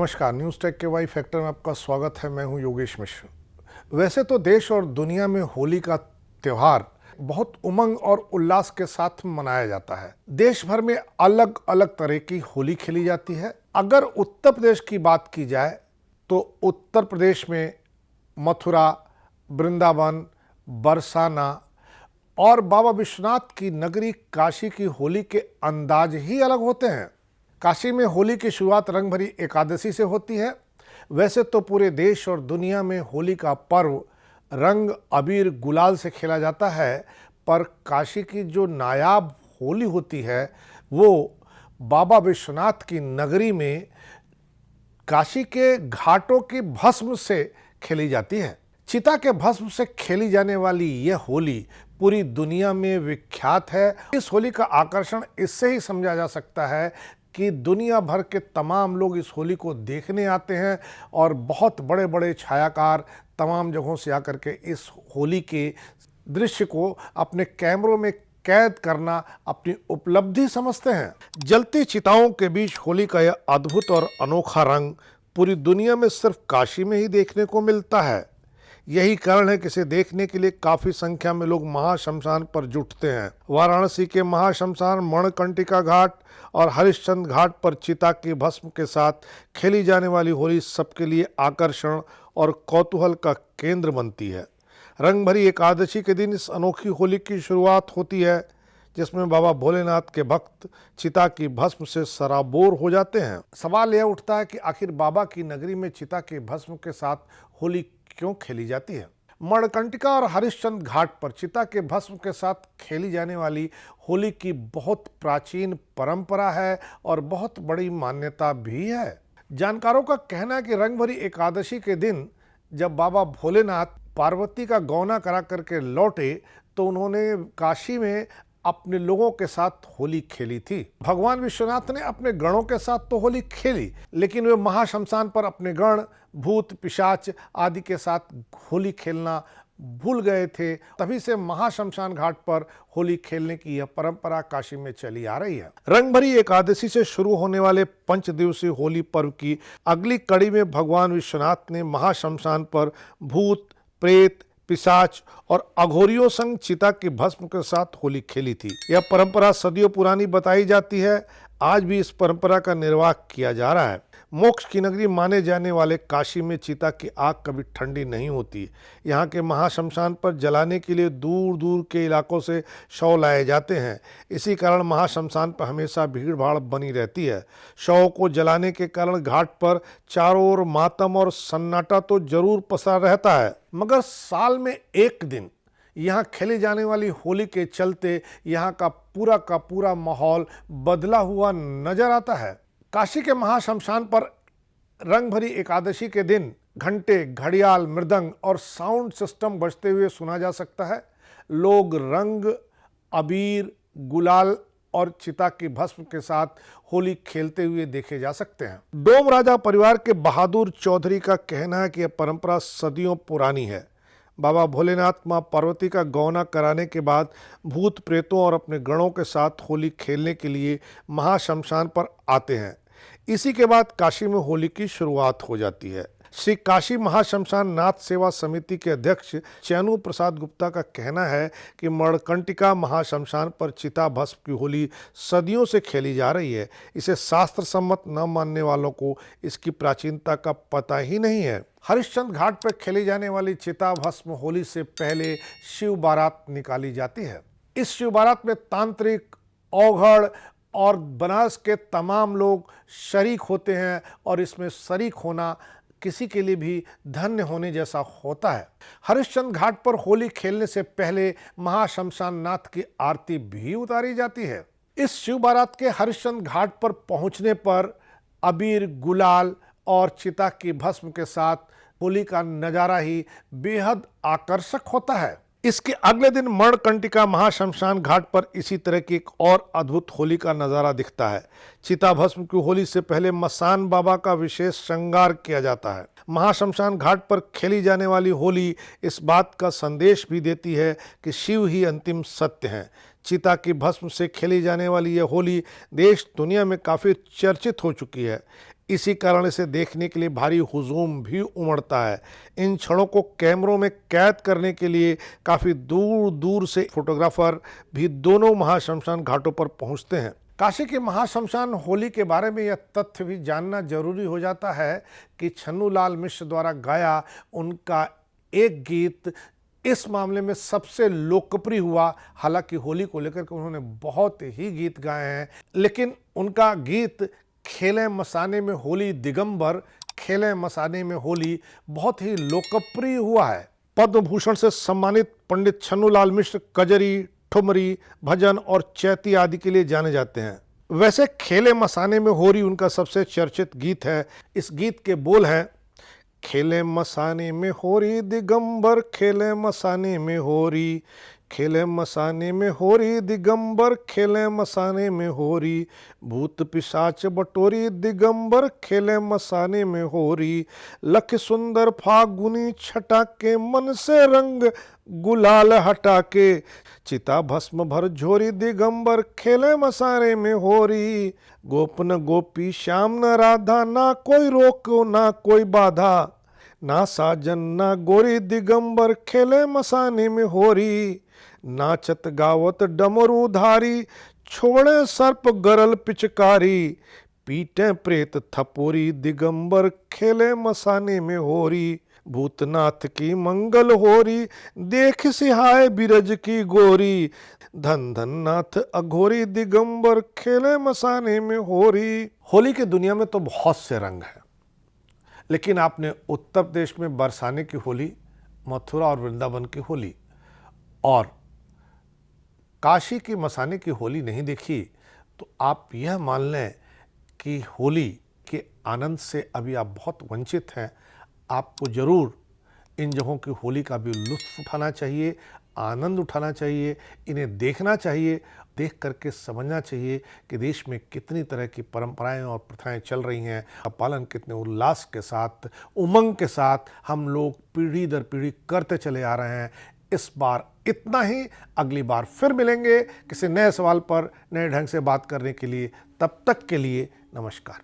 नमस्कार, news take के Y factor में आपका स्वागत है। मैं हूं योगेश मिश्र। वैसे तो देश और दुनिया में होली का त्यौहार बहुत उमंग और उल्लास के साथ मनाया जाता है। देश भर में अलग अलग तरह की होली खेली जाती है। अगर उत्तर प्रदेश की बात की जाए तो उत्तर प्रदेश में मथुरा, वृंदावन, बरसाना और बाबा विश्वनाथ की नगरी काशी की होली के अंदाज ही अलग होते हैं। काशी में होली की शुरुआत रंग भरी एकादशी से होती है। वैसे तो पूरे देश और दुनिया में होली का पर्व रंग अबीर गुलाल से खेला जाता है, पर काशी की जो नायाब होली होती है वो बाबा विश्वनाथ की नगरी में काशी के घाटों की भस्म से खेली जाती है। चिता के भस्म से खेली जाने वाली यह होली पूरी दुनिया में विख्यात है। इस होली का आकर्षण इससे ही समझा जा सकता है कि दुनिया भर के तमाम लोग इस होली को देखने आते हैं और बहुत बड़े बड़े छायाकार तमाम जगहों से आकर के इस होली के दृश्य को अपने कैमरों में कैद करना अपनी उपलब्धि समझते हैं। जलती चिताओं के बीच होली का यह अद्भुत और अनोखा रंग पूरी दुनिया में सिर्फ काशी में ही देखने को मिलता है। यही कारण है कि इसे देखने के लिए काफी संख्या में लोग महाशमशान पर जुटते हैं। वाराणसी के महाशमशान, मणिकर्णिका घाट और हरिश्चंद्र घाट पर चिता की भस्म के साथ खेली जाने वाली होली सबके लिए आकर्षण और कौतूहल का केंद्र बनती है। रंग भरी एकादशी के दिन इस अनोखी होली की शुरुआत होती है, जिसमें बाबा भोलेनाथ के भक्त चिता की भस्म से सराबोर हो जाते हैं। सवाल यह उठता है कि आखिर बाबा की नगरी में चिता के भस्म के साथ होली क्यों खेली जाती है। मणिकर्णिका और हरिश्चंद्र घाट पर चिता के भस्म के साथ खेली जाने वाली होली की बहुत प्राचीन परंपरा है और बहुत बड़ी मान्यता भी है। जानकारों का कहना है कि रंग भरी एकादशी के दिन जब बाबा भोलेनाथ पार्वती का गौना करा करके लौटे तो उन्होंने काशी में अपने लोगों के साथ होली खेली थी। भगवान विश्वनाथ ने अपने गणों के साथ तो होली खेली, लेकिन वे महाशमशान पर अपने गण, भूत, पिशाच आदि के साथ होली खेलना भूल गए थे। तभी से महाशमशान घाट पर होली खेलने की यह परंपरा काशी में चली आ रही है। रंग भरी एकादशी से शुरू होने वाले 5 दिवसीय होली पर्व की अगली कड़ी में भगवान विश्वनाथ ने महाशमशान पर भूत, प्रेत, पिशाच और अघोरियों संग चिता की भस्म के साथ होली खेली थी। यह परंपरा सदियों पुरानी बताई जाती है। आज भी इस परंपरा का निर्वाह किया जा रहा है। मोक्ष की नगरी माने जाने वाले काशी में चिता की आग कभी ठंडी नहीं होती। यहाँ के महाशमशान पर जलाने के लिए दूर दूर के इलाकों से शव लाए जाते हैं। इसी कारण महाशमशान पर हमेशा भीड़ भाड़ बनी रहती है। शव को जलाने के कारण घाट पर चारों ओर मातम और सन्नाटा तो जरूर पसरा रहता है, मगर साल में एक दिन यहाँ खेली जाने वाली होली के चलते यहाँ का पूरा माहौल बदला हुआ नजर आता है। काशी के महाशमशान पर रंग भरी एकादशी के दिन घंटे, घड़ियाल, मृदंग और साउंड सिस्टम बजते हुए सुना जा सकता है। लोग रंग, अबीर, गुलाल और चिता की भस्म के साथ होली खेलते हुए देखे जा सकते हैं। डोम राजा परिवार के बहादुर चौधरी का कहना है कि यह परंपरा सदियों पुरानी है। बाबा भोलेनाथ मां पार्वती का गौना कराने के बाद भूत प्रेतों और अपने गणों के साथ होली खेलने के लिए महाशमशान पर आते हैं। इसी के बाद काशी में होली की शुरुआत हो जाती है। श्री काशी महाशमशान नाथ सेवा समिति के अध्यक्ष चैनू प्रसाद गुप्ता का कहना है कि मणिकर्णिका महाशमशान पर चिता भस्म की होली सदियों से खेली जा रही है। इसे शास्त्र सम्मत न मानने वालों को इसकी प्राचीनता का पता ही नहीं है। हरिश्चंद्र घाट पर खेली जाने वाली चिता भस्म होली से पहले शिव बारात निकाली जाती है। इस शिव बारात में तांत्रिक, औघड़ और बनारस के तमाम लोग शरीक होते हैं और इसमें शरीक होना किसी के लिए भी धन्य होने जैसा होता है। हरिश्चंद्र घाट पर होली खेलने से पहले महाशमशान नाथ की आरती भी उतारी जाती है। इस शिव बारात के हरिश्चंद्र घाट पर पहुंचने पर अबीर, गुलाल और चिता की भस्म के साथ होली का नजारा ही बेहद आकर्षक होता है। इसके अगले दिन मणिकर्णिका महाशमशान घाट पर इसी तरह की एक और अद्भुत होली का नज़ारा दिखता है। चिता भस्म की होली से पहले मसान बाबा का विशेष श्रृंगार किया जाता है। महाशमशान घाट पर खेली जाने वाली होली इस बात का संदेश भी देती है कि शिव ही अंतिम सत्य हैं। चिता की भस्म से खेली जाने वाली यह होली देश दुनिया में काफ़ी चर्चित हो चुकी है। इसी कारण इसे देखने के लिए भारी हुजूम भी उमड़ता है। इन क्षणों को कैमरों में कैद करने के लिए काफ़ी दूर दूर से फोटोग्राफर भी दोनों महाशमशान घाटों पर पहुंचते हैं। काशी के महाशमशान होली के बारे में यह तथ्य भी जानना जरूरी हो जाता है कि छन्नूलाल मिश्र द्वारा गाया उनका एक गीत इस मामले में सबसे लोकप्रिय हुआ। हालांकि होली को लेकर के उन्होंने बहुत ही गीत गाए हैं, लेकिन उनका गीत खेले मसाने में होली दिगंबर, खेले मसाने में होली बहुत ही लोकप्रिय हुआ है। पद्म भूषण से सम्मानित पंडित छन्नूलाल मिश्र कजरी, ठुमरी, भजन और चैती आदि के लिए जाने जाते हैं। वैसे खेले मसाने में होली उनका सबसे चर्चित गीत है। इस गीत के बोल हैं, खेले मसाने में होरी दिगंबर, खेले मसाने में होरी, खेले मसाने में होरी दिगंबर, खेले मसाने में होरी, भूत पिशाच बटोरी दिगंबर, खेले मसाने में होरी, लख सुंदर फागुनी छटा के, मन से रंग गुलाल हटा के, चिता भस्म भर झोरी दिगंबर, खेले मसाने में होरी, गोप न गोपी श्याम न राधा, ना कोई रोको ना कोई बाधा, ना साजन ना गोरी दिगंबर, खेले मसाने में होरी, नाचत गावत डमरूधारी, छोड़े सर्प गरल पिचकारी, पीटे प्रेत थपोरी दिगंबर, खेले मसाने में होरी, भूतनाथ की मंगल होरी, देख सिहाय बिरज की गोरी, धन धन नाथ अघोरी दिगंबर, खेले मसाने में होरी। होली की दुनिया में तो बहुत से रंग हैं, लेकिन आपने उत्तर प्रदेश में बरसाने की होली, मथुरा और वृंदावन की होली और काशी की मसाने की होली नहीं देखी, तो आप यह मान लें कि होली के आनंद से अभी आप बहुत वंचित हैं। आपको ज़रूर इन जगहों की होली का भी लुत्फ़ उठाना चाहिए, आनंद उठाना चाहिए, इन्हें देखना चाहिए। देख करके समझना चाहिए कि देश में कितनी तरह की परंपराएं और प्रथाएं चल रही हैं, पालन कितने उल्लास के साथ, उमंग के साथ हम लोग पीढ़ी दर पीढ़ी करते चले आ रहे हैं। इस बार इतना ही, अगली बार फिर मिलेंगे किसी नए सवाल पर नए ढंग से बात करने के लिए। तब तक के लिए नमस्कार।